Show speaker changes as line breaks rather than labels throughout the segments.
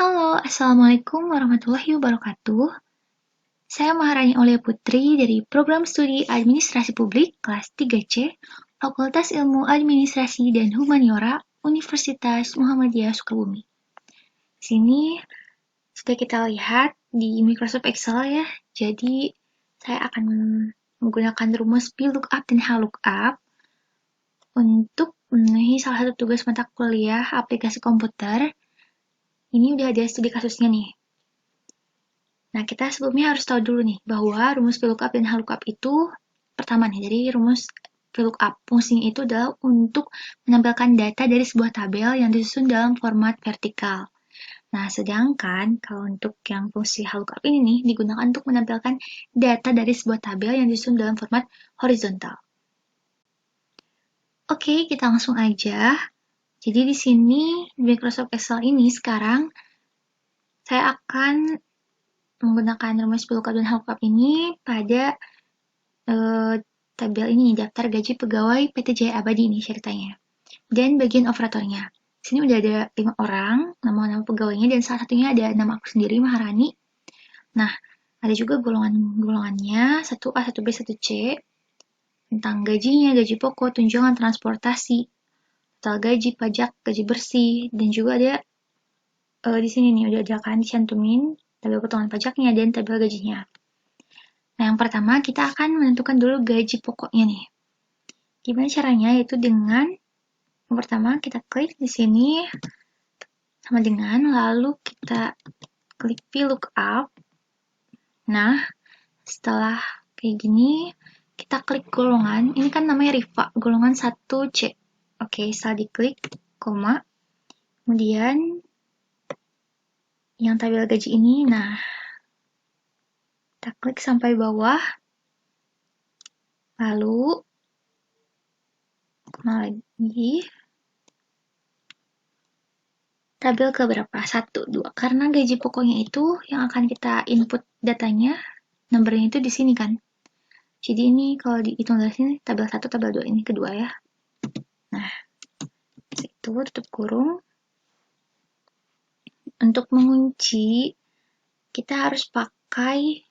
Halo, Assalamualaikum warahmatullahi wabarakatuh. Saya Maharani Aulia Putri dari Program Studi Administrasi Publik kelas 3C, Fakultas Ilmu Administrasi dan Humaniora, Universitas Muhammadiyah Sukabumi. Di sini sudah kita lihat di Microsoft Excel ya. Jadi saya akan menggunakan rumus VLOOKUP dan HLOOKUP untuk memenuhi salah satu tugas mata kuliah aplikasi komputer. Ini udah ada studi kasusnya nih. Nah, kita sebelumnya harus tahu dulu nih, bahwa rumus VLOOKUP dan HLOOKUP itu, pertama nih, dari rumus VLOOKUP, fungsinya itu adalah untuk menampilkan data dari sebuah tabel yang disusun dalam format vertikal. Nah, sedangkan kalau untuk yang fungsi HLOOKUP ini nih, digunakan untuk menampilkan data dari sebuah tabel yang disusun dalam format horizontal. Oke, kita langsung aja. Jadi di sini, di Microsoft Excel ini sekarang, saya akan menggunakan rumus VLOOKUP dan HLOOKUP ini pada tabel ini, daftar gaji pegawai PT Jaya Abadi ini ceritanya. Dan bagian operatornya. Di sini udah ada 5 orang, nama-nama pegawainya, dan salah satunya ada nama aku sendiri, Maharani. Nah, ada juga golongannya, 1A, 1B, 1C, tentang gajinya, gaji pokok, tunjangan, transportasi, total gaji, pajak, gaji bersih, dan juga ada di sini nih udah ada kan dicantumin tabel potongan pajaknya dan tabel gajinya. Nah, yang pertama kita akan menentukan dulu gaji pokoknya nih. Gimana caranya? Yaitu dengan yang pertama kita klik di sini sama dengan, lalu kita klik VLOOKUP. Nah, setelah kayak gini, kita klik golongan. Ini kan namanya Rifa, golongan 1C. Oke, setelah diklik, koma. Kemudian yang tabel gaji ini, nah, kita klik sampai bawah. Lalu, koma lagi. Tabel ke berapa? 1, 2. Karena gaji pokoknya itu yang akan kita input datanya, nomornya itu di sini kan. Jadi ini kalau dihitung dari sini, tabel 1, tabel 2, ini kedua ya. Nah, itu tutup kurung. Untuk mengunci, kita harus pakai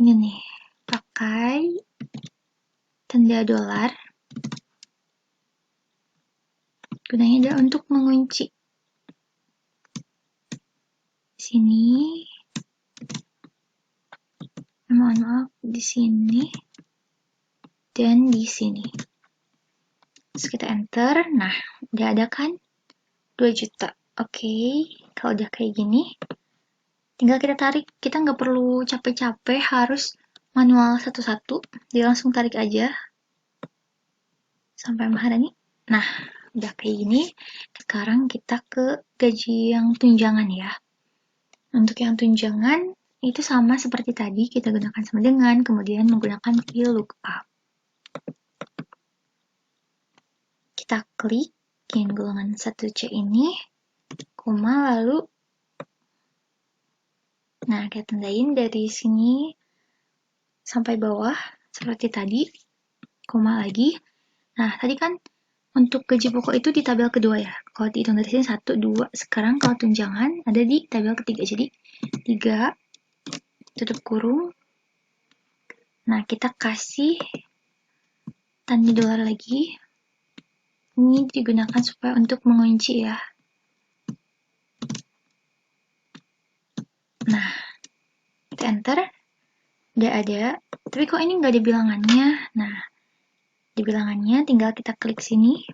ini nih, pakai tanda dolar. Gunanya adalah untuk mengunci. Sini, mohon maaf, di sini, dan di sini. Terus kita enter, nah udah ada kan 2 juta. Oke, kalau udah kayak gini, tinggal kita tarik, kita nggak perlu capek-capek harus manual satu-satu, dia langsung tarik aja sampai Maharani. Nah, udah kayak gini, sekarang kita ke gaji yang tunjangan ya. Untuk yang tunjangan, itu sama seperti tadi, kita gunakan sama dengan, kemudian menggunakan VLOOKUP. Kita klik yang golongan 1C ini, koma, lalu nah, kita tandain dari sini sampai bawah, seperti tadi, koma lagi. Nah, tadi kan untuk gaji pokok itu di tabel kedua ya. Kalau dihitung dari sini 1, 2. Sekarang kalau tunjangan ada di tabel ketiga. Jadi 3, tutup kurung. Nah, kita kasih tanda dolar lagi. Ini digunakan supaya untuk mengunci ya. Nah, kita enter. Udah ada. Tapi kok ini nggak ada bilangannya? Nah, di bilangannya tinggal kita klik sini.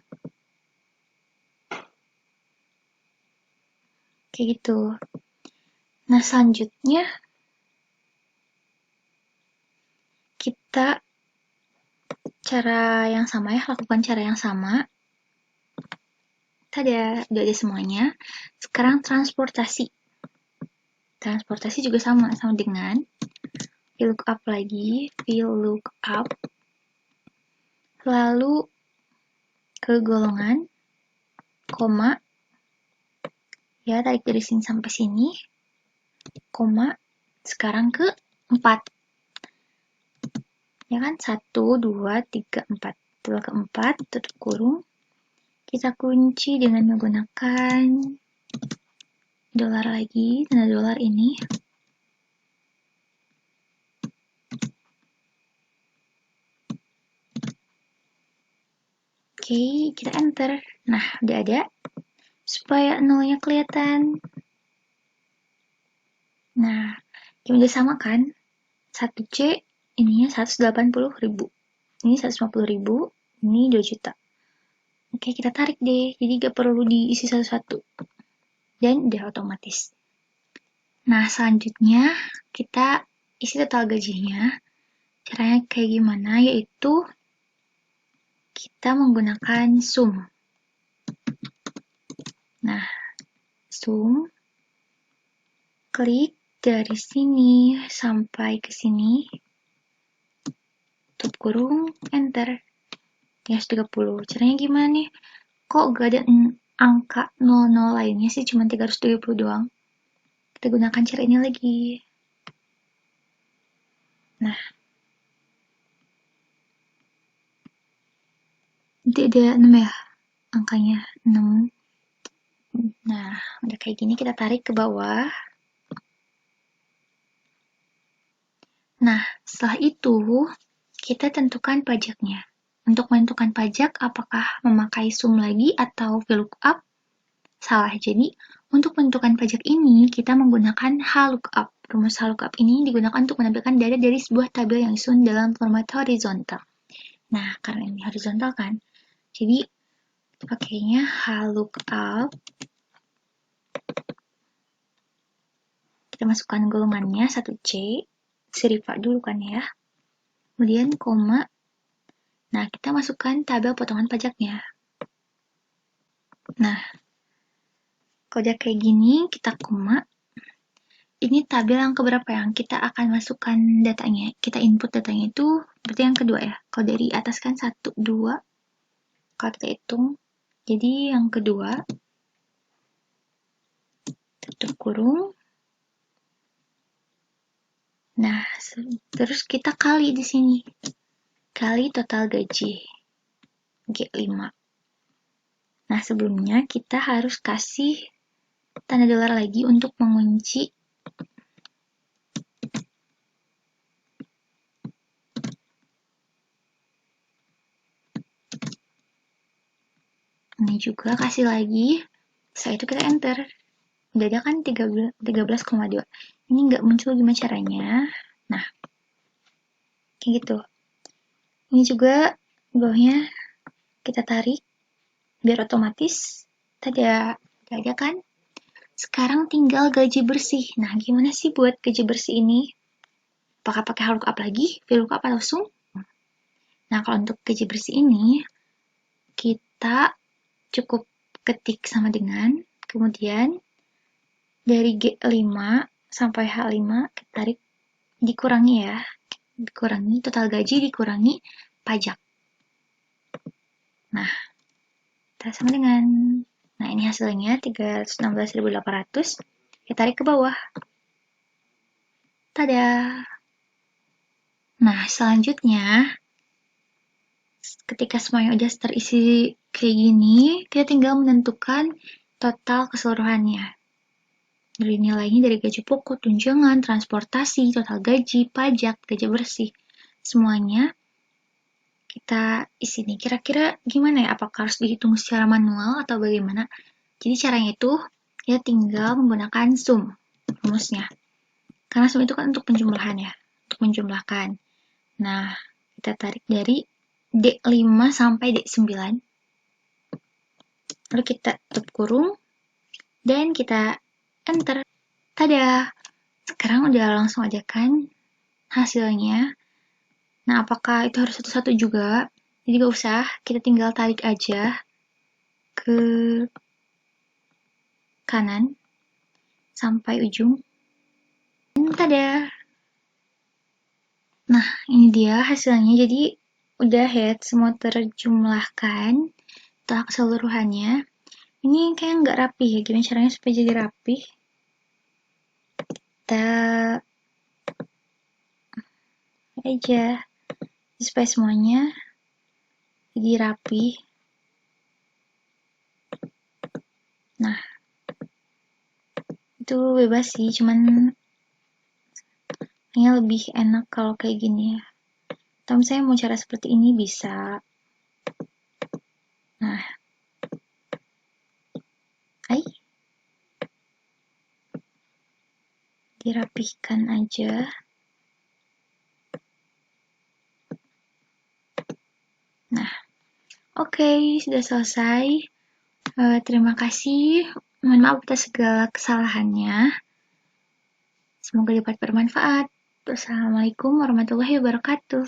Kayak gitu. Nah, selanjutnya kita cara yang sama ya, lakukan cara yang sama. Tadi udah ada semuanya. Sekarang transportasi. Transportasi juga sama dengan VLOOKUP lagi, VLOOKUP. Lalu ke golongan, koma, ya tarik dari sini sampai sini, koma, sekarang ke 4. Ya kan, 1, 2, 3, 4. Tabel ke-4, tutup kurung. Kita kunci dengan menggunakan dolar lagi, tanda dolar ini. Oke, kita enter. Nah, udah ada. Supaya nolnya kelihatan. Nah, yang udah sama kan? 1C ininya 180.000. Ini 150.000, ini 2 juta. Oke, kita tarik deh. Jadi gak perlu diisi satu-satu. Dan udah otomatis. Nah, selanjutnya kita isi total gajinya. Caranya kayak gimana? Yaitu kita menggunakan sum. Nah, sum. Klik dari sini sampai ke sini. Tutup kurung, enter. 330. Caranya gimana nih? Kok gak ada angka 00 lainnya sih? Cuma 370 doang. Kita gunakan cara ini lagi. Nah, nanti ada 6 ya angkanya, 6. Nah, udah kayak gini kita tarik ke bawah. Nah, setelah itu kita tentukan pajaknya. Untuk menentukan pajak, apakah memakai sum lagi atau VLOOKUP? Salah. Jadi, untuk menentukan pajak ini, kita menggunakan HLOOKUP. Rumus HLOOKUP ini digunakan untuk menampilkan data dari sebuah tabel yang disusun dalam format horizontal. Nah, karena ini horizontal kan, jadi pakainya HLOOKUP. Kita masukkan golongannya 1C, serifa dulu kan ya. Kemudian koma. Nah, kita masukkan tabel potongan pajaknya. Nah, kalau udah kayak gini, kita koma. Ini tabel yang keberapa yang kita akan masukkan datanya. Kita input datanya itu berarti yang kedua ya. Kalau dari atas kan 1, 2. Kalau kita hitung, jadi yang kedua. Tutup kurung. Nah, terus kita kali di sini. Kali total gaji. G5. Nah, sebelumnya kita harus kasih tanda dolar lagi untuk mengunci ini juga kasih lagi. Setelah itu kita enter. Udah ada kan 13,2. Ini nggak muncul gimana caranya. Nah, kayak gitu. Ini juga bawahnya kita tarik biar otomatis. Tadi ada kan? Sekarang tinggal gaji bersih. Nah, gimana sih buat gaji bersih ini? Apakah pakai HLOOKUP lagi? VLOOKUP atau sum? Nah, kalau untuk gaji bersih ini, kita cukup ketik sama dengan, kemudian dari G5 sampai H5, kita tarik, dikurangi ya. Dikurangi, total gaji dikurangi pajak. Nah, kita sama dengan, nah ini hasilnya 316.800. Kita tarik ke bawah. Tada! Nah, selanjutnya, ketika semuanya udah terisi kayak gini, kita tinggal menentukan total keseluruhannya. Dari nilainya dari gaji pokok, tunjangan, transportasi, total gaji, pajak, gaji bersih. Semuanya kita isi nih. Kira-kira gimana ya? Apakah harus dihitung secara manual atau bagaimana? Jadi caranya itu, kita tinggal menggunakan sum rumusnya. Karena sum itu kan untuk penjumlahan ya. Untuk menjumlahkan. Nah, kita tarik dari D5 sampai D9. Lalu kita tutup kurung. Dan kita enter. Tada! Sekarang udah langsung aja kan hasilnya. Nah, apakah itu harus satu-satu juga? Jadi gak usah, kita tinggal tarik aja ke kanan sampai ujung. Dan tada! Nah, ini dia hasilnya. Jadi udah ya, semua terjumlahkan total keseluruhannya. Ini kayak nggak rapi ya. Gimana caranya supaya jadi rapi? Kita aja supaya semuanya jadi rapi. Nah, itu bebas sih, cuman kayaknya lebih enak kalau kayak gini ya. Atau misalnya mau cara seperti ini bisa. Nah, dirapihkan aja. Nah, oke, sudah selesai. Terima kasih. Mohon maaf atas segala kesalahannya. Semoga dapat bermanfaat. Wassalamualaikum warahmatullahi wabarakatuh.